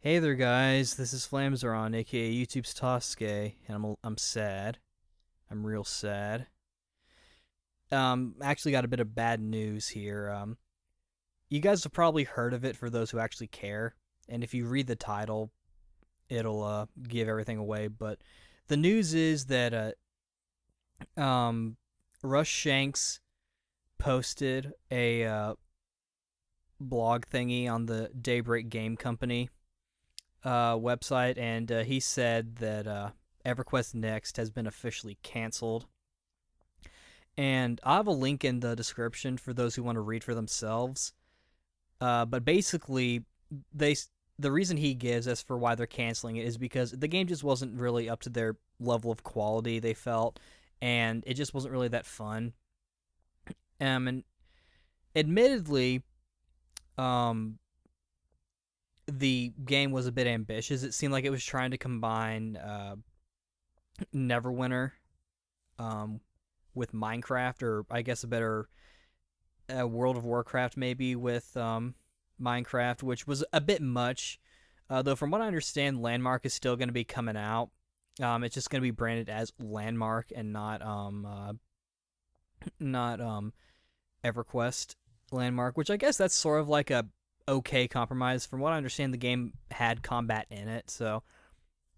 Hey there, guys. This is Flamzeron, aka YouTube's Tasuke, and I'm sad. I'm real sad. Actually got a bit of bad news here. You guys have probably heard of it for those who actually care, and if you read the title, it'll give everything away. But the news is that um, Rush Shanks posted a blog thingy on the Daybreak Game Company website, and he said that EverQuest Next has been officially canceled. And I have a link in the description for those who want to read for themselves. But basically, they the reason he gives as for why they're canceling it is because the game just wasn't really up to their level of quality, they felt, and it just wasn't really that fun. And admittedly, um, the game was a bit ambitious. It seemed like it was trying to combine Neverwinter um, with Minecraft, or I guess a better World of Warcraft maybe with Minecraft, which was a bit much. Though from what I understand, Landmark is still going to be coming out. It's just going to be branded as Landmark and not EverQuest Landmark, which I guess that's sort of like a okay compromise. From what I understand, the game had combat in it, so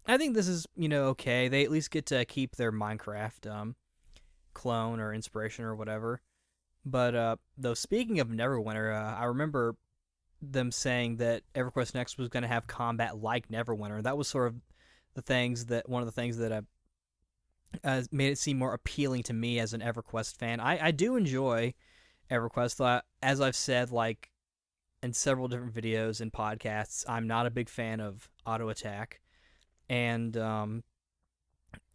I think this is okay. They at least get to keep their Minecraft clone or inspiration or whatever. But though speaking of Neverwinter, I remember them saying that EverQuest Next was going to have combat like Neverwinter. That was sort of one of the things that made it seem more appealing to me as an EverQuest fan. I do enjoy EverQuest. As I've said, like in several different videos and podcasts, I'm not a big fan of auto attack, and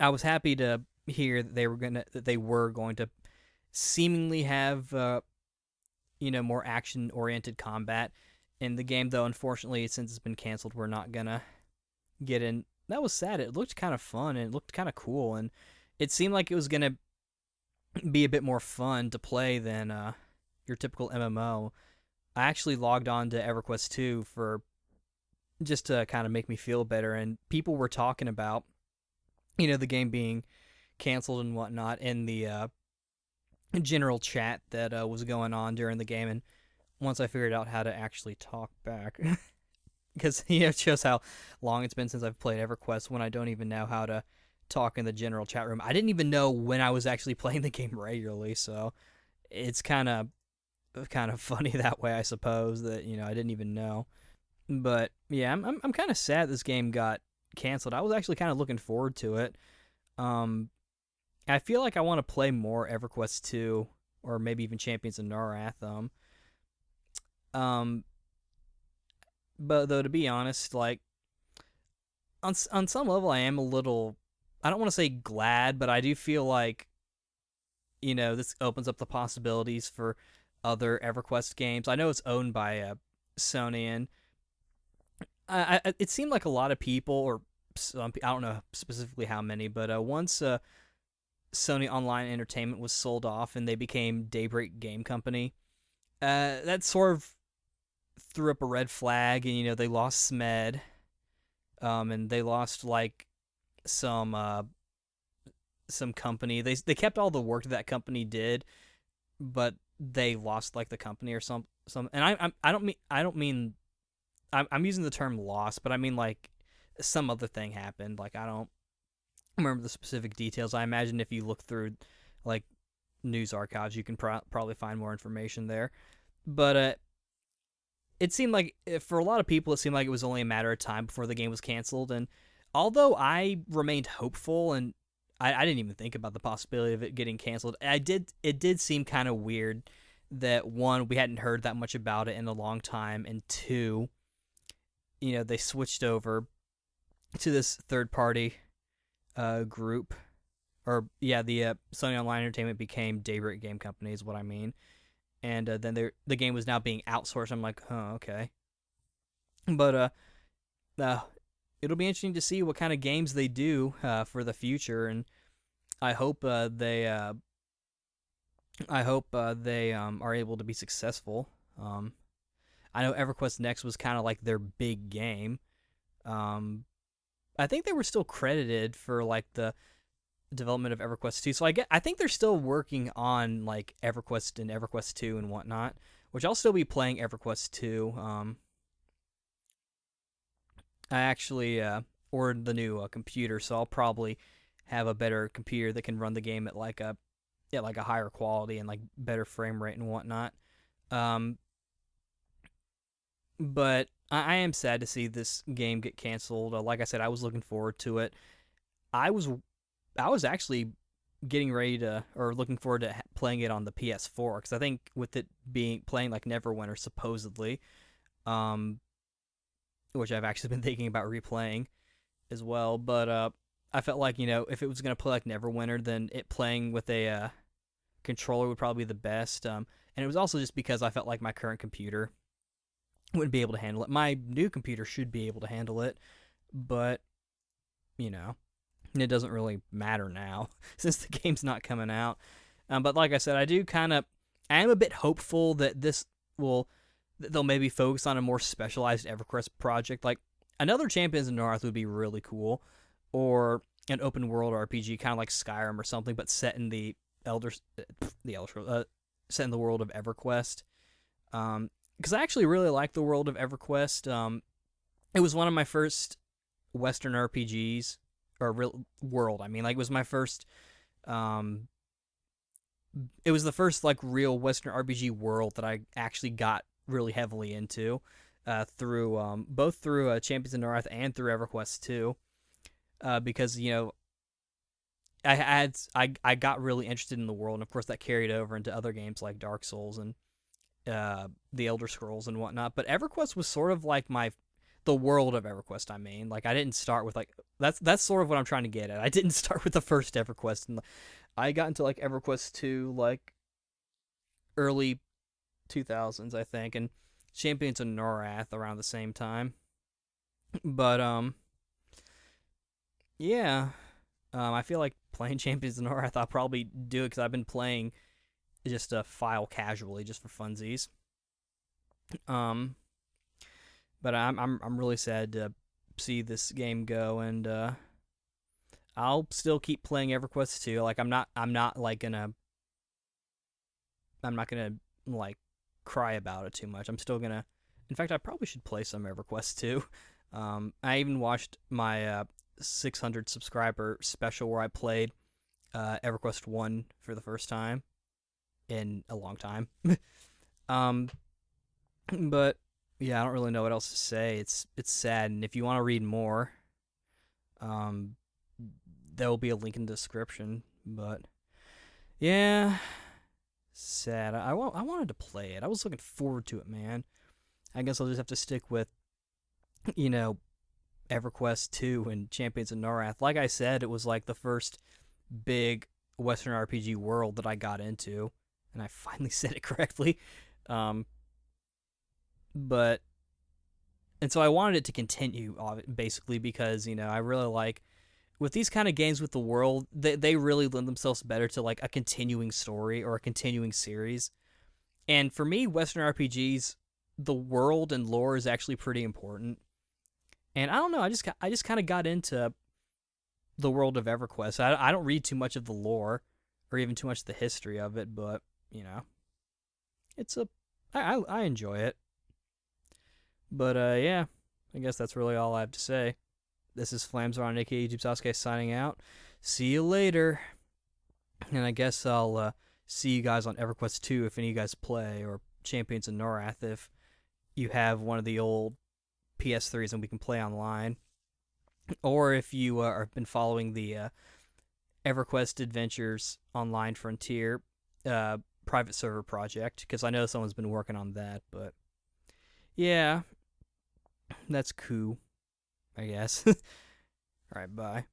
I was happy to hear that they were going to seemingly have more action oriented combat in the game. Though unfortunately, since it's been canceled, we're not gonna get in. That was sad. It looked kind of fun and it looked kind of cool, and it seemed like it was gonna be a bit more fun to play than your typical MMO. I actually logged on to EverQuest 2 for just to kind of make me feel better, and people were talking about the game being canceled and whatnot in the general chat that was going on during the game. And once I figured out how to actually talk back, because it shows how long it's been since I've played EverQuest when I don't even know how to talk in the general chat room. I didn't even know when I was actually playing the game regularly, so it's kind of funny that way, I suppose, that I didn't even know. But yeah, I'm kind of sad this game got canceled. I was actually kind of looking forward to it. Um, I feel like I want to play more EverQuest 2 or maybe even Champions of Norath. Um, but though to be honest, like on some level, I am a little. I don't want to say glad, but I do feel like this opens up the possibilities for other EverQuest games. I know it's owned by Sony, and it seemed like a lot of people, or some, I don't know specifically how many, but once Sony Online Entertainment was sold off and they became Daybreak Game Company, that sort of threw up a red flag, and they lost SMED, and they lost like some some company. They kept all the work that company did, but they lost like the company or some. And I don't mean I'm using the term loss, but I mean like some other thing happened. Like I don't remember the specific details. I imagine if you look through like news archives, you can probably find more information there. But it seemed like for a lot of people, it seemed like it was only a matter of time before the game was canceled. And although I remained hopeful and I didn't even think about the possibility of it getting canceled, it did seem kind of weird that one, we hadn't heard that much about it in a long time, and two, they switched over to this third party group, or yeah, the Sony Online Entertainment became Daybreak Game Company is what I mean, and then the game was now being outsourced. I'm like, oh, okay, but uh, it'll be interesting to see what kind of games they do for the future, and I hope they are able to be successful. I know EverQuest Next was kind of like their big game, Um, I think they were still credited for like the development of EverQuest 2. So I think they're still working on like EverQuest and EverQuest 2 and whatnot, which I'll still be playing EverQuest 2. I actually ordered the new computer, so I'll probably have a better computer that can run the game at like a higher quality and like better frame rate and whatnot. Um, but I am sad to see this game get canceled. Like I said, I was looking forward to it. I was I was actually getting ready to or looking forward to playing it on the PS4 because I think with it being playing like Neverwinter supposedly, um, which I've actually been thinking about replaying as well. But I felt like if it was gonna play like Neverwinter, then it playing with a controller would probably be the best. And it was also just because I felt like my current computer wouldn't be able to handle it. My new computer should be able to handle it, but you know, it doesn't really matter now since the game's not coming out. But like I said, I am a bit hopeful that they'll maybe focus on a more specialized EverQuest project. Like another Champions of North would be really cool, or an open world RPG, kind of like Skyrim or something, but set in set in the world of EverQuest. Because I actually really like the world of EverQuest. It was one of my first Western RPGs or real world. I mean, like it was my first. It was the first like real Western RPG world that I actually got really heavily into, through both through Champions of North and through EverQuest 2. Because I got really interested in the world, and of course that carried over into other games like Dark Souls and the Elder Scrolls and whatnot. But EverQuest was sort of like the world of EverQuest. I mean, like I didn't start with like that's sort of what I'm trying to get at. I didn't start with the first EverQuest, and I got into like EverQuest 2 like early 2000s, I think, and Champions of Norath around the same time. But yeah, I feel like playing Champions of Norath, I'll probably do it because I've been playing just a file casually, just for funsies. Um, but I'm really sad to see this game go, and I'll still keep playing EverQuest 2. Like I'm not gonna like cry about it too much. I'm still gonna. In fact, I probably should play some EverQuest 2. I even watched my 600 subscriber special where I played EverQuest 1 for the first time in a long time. um, but yeah, I don't really know what else to say. It's sad, and if you want to read more, um, there will be a link in the description. But yeah, sad. I wanted to play it. I was looking forward to it, man. I guess I'll just have to stick with you know EverQuest 2 and Champions of Norath. Like I said, it was like the first big Western RPG world that I got into, and I finally said it correctly. Um, but and so I wanted it to continue, basically, because I really like with these kind of games with the world, they really lend themselves better to like a continuing story or a continuing series. And for me, Western RPGs, the world and lore is actually pretty important. And I don't know, I just kind of got into the world of EverQuest. I don't read too much of the lore or even too much of the history of it, but it's I enjoy it. But yeah, I guess that's really all I have to say. This is Flamzon, aka YouTube Sasuke, signing out. See you later. And I guess I'll see you guys on EverQuest 2 if any of you guys play, or Champions of Norath if you have one of the old PS3s and we can play online. Or if you have been following the EverQuest Adventures Online Frontier private server project, because I know someone's been working on that. But yeah, that's cool, I guess. Alright, bye.